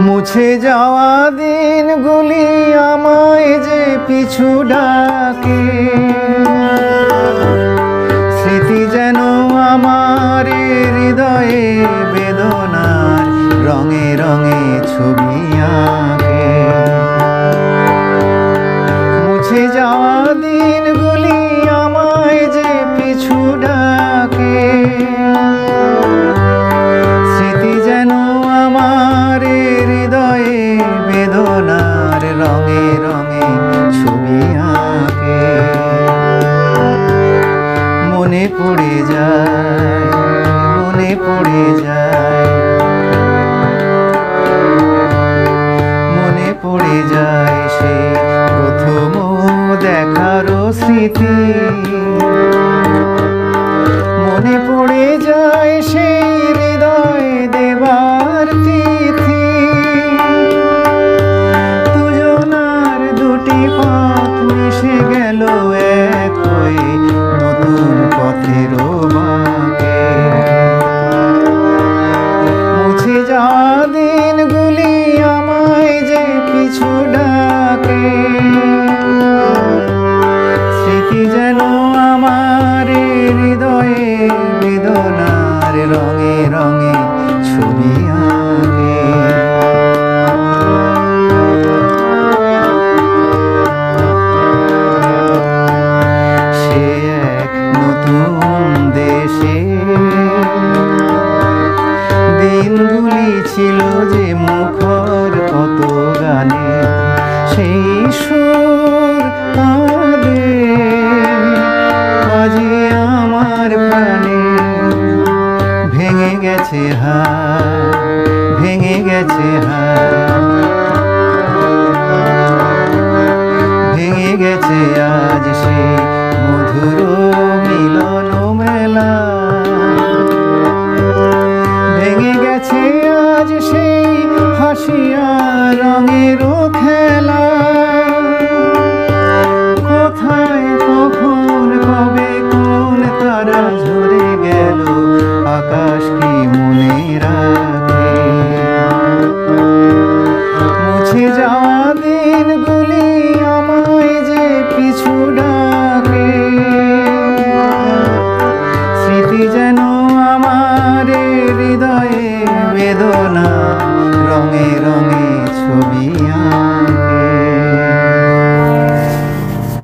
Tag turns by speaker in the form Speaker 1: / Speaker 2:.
Speaker 1: মুছে যাওয়া দিনগুলি আমায় যে পিছু ডাকে, স্মৃতি যেন আমার হৃদয়ে বেদনার রঙে রঙে ছবি আঁকে। মুছে যাওয়া দিনগুলি আমায় যে পিছু ডাকে, স্মৃতি যেন আমার হৃদয়ে বেদনার রঙে রঙে ছবি আঁকে। মনে পড়ে যায়, মনে পড়ে যায়, মনে পড়ে যায় সেই প্রথম দেখারও স্মৃতি। মনে পড়ে যায় সেই হৃদয় দেবার তিথি। দুজনার দুটি পথ মিশে গেল এক হয়ে নতুন পথেরও বাঁকে। মুছে যাওয়া দিনগুলি আমায় যে পিছু ডাকে, স্মৃতি যেন আমার হৃদয়ে বেদনার রঙে রঙে ছবি আঁকে। সে এক নতুন দেশে দিনগুলি ছিল যে মুখর কত গানে, সেই সুর কাঁদে বাজে আমার প্রাণে। ভেঙে গেছে হাত, ভেঙে গেছে হাত, ভেঙে গেছে আজ সেই মধুর মিলন মেলা। ভেঙে গেছে আজ সেই হাসি